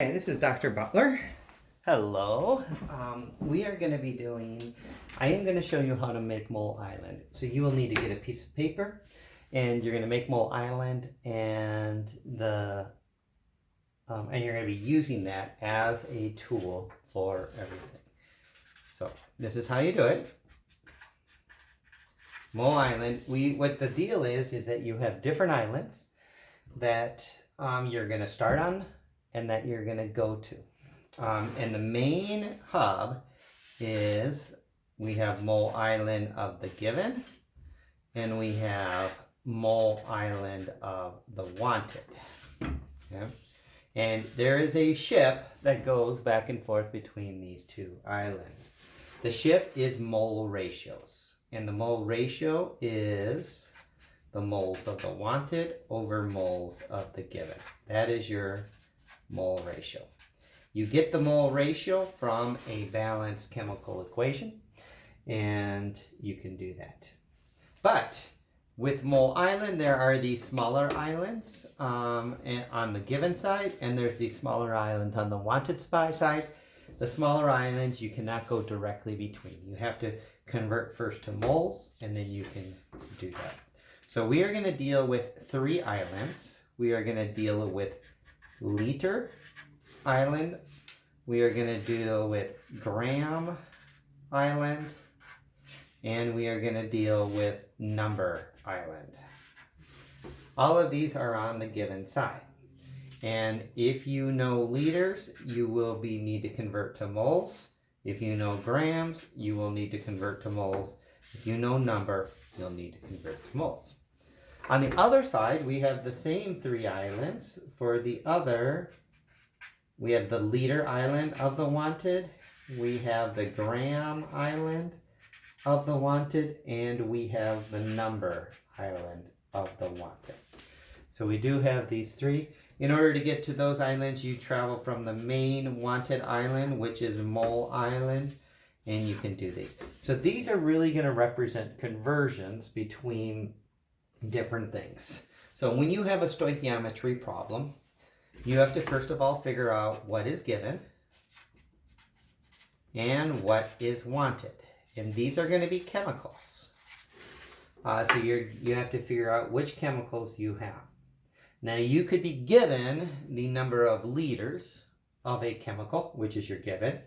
Hey, this is Dr. Butler. Hello. We are going to be doing, I am going to show you how to make Mole Island. So you will need to get a piece of paper and you're going to make Mole Island and you're going to be using that as a tool for everything. So this is how you do it. Mole Island, what the deal is that you have different islands that you're going to start on and that you're going to go to. And the main hub is we have Mole Island of the Given and we have Mole Island of the Wanted. Okay? And there is a ship that goes back and forth between these two islands. The ship is mole ratios, and the mole ratio is the moles of the wanted over moles of the given. That is your mole ratio. You get the mole ratio from a balanced chemical equation, and you can do that. But with Mole Island, there are these smaller islands on the given side, and there's these smaller islands on the wanted side. The smaller islands you cannot go directly between. You have to convert first to moles, and then you can do that. So we are going to deal with 3 islands. We are going to deal with liter island. We are going to deal with gram island. And we are going to deal with number island. All of these are on the given side. And if you know liters, you will need to convert to moles. If you know grams, you will need to convert to moles. If you know number, you'll need to convert to moles. On the other side, we have the same 3 islands. For the other, we have the liter island of the wanted. We have the gram island of the wanted. And we have the number island of the wanted. So we do have these 3. In order to get to those islands, you travel from the main wanted island, which is Mole Island, and you can do these. So these are really going to represent conversions between different things. So when you have a stoichiometry problem, you have to first of all figure out what is given and what is wanted. And these are going to be chemicals. So you have to figure out which chemicals you have. Now you could be given the number of liters of a chemical, which is your given.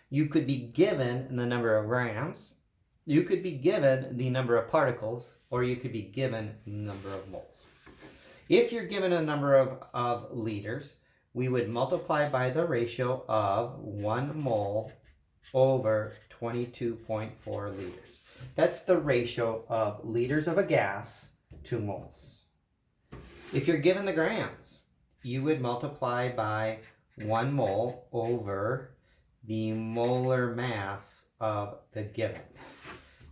You could be given the number of grams. You could be given the number of particles, or you could be given the number of moles. If you're given a number of liters, we would multiply by the ratio of 1 mole over 22.4 liters. That's the ratio of liters of a gas to moles. If you're given the grams, you would multiply by 1 mole over the molar mass of the given.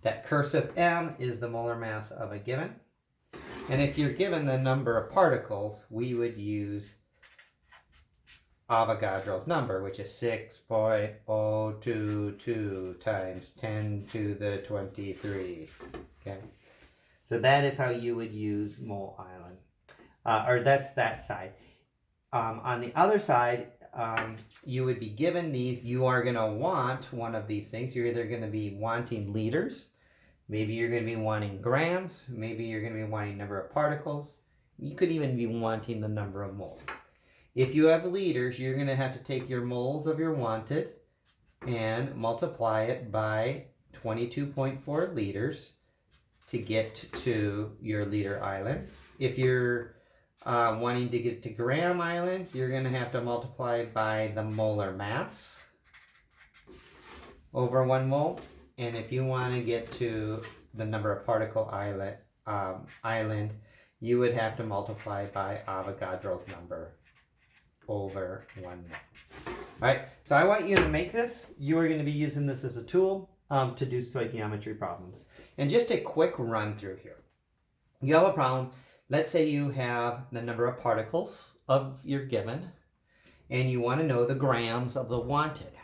That cursive M is the molar mass of a given. And if you're given the number of particles, we would use Avogadro's number, which is 6.022 times 10 to the 23. Okay, so that is how you would use Mole Island. Or that's that side. On the other side, you would be given these. You are going to want one of these things. You're either going to be wanting liters. Maybe you're going to be wanting grams. Maybe you're going to be wanting number of particles. You could even be wanting the number of moles. If you have liters, you're going to have to take your moles of your wanted and multiply it by 22.4 liters to get to your liter island. If you're wanting to get to gram island, you're going to have to multiply by the molar mass over 1 mole. And if you want to get to the number of particle island, you would have to multiply by Avogadro's number over 1 mole. All right, so I want you to make this. You are going to be using this as a tool to do stoichiometry problems. And just a quick run through here. You have a problem. Let's say you have the number of particles of your given, and you want to know the grams of the wanted.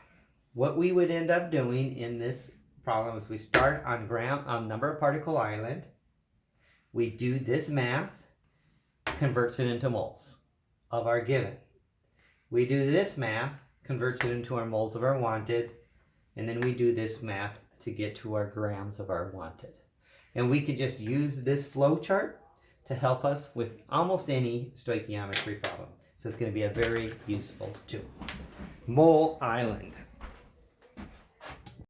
What we would end up doing in this problem is we start on number of particle island. We do this math, converts it into moles of our given. We do this math, converts it into our moles of our wanted, and then we do this math to get to our grams of our wanted. And we could just use this flow chart to help us with almost any stoichiometry problem. So it's going to be a very useful tool. Mole Island.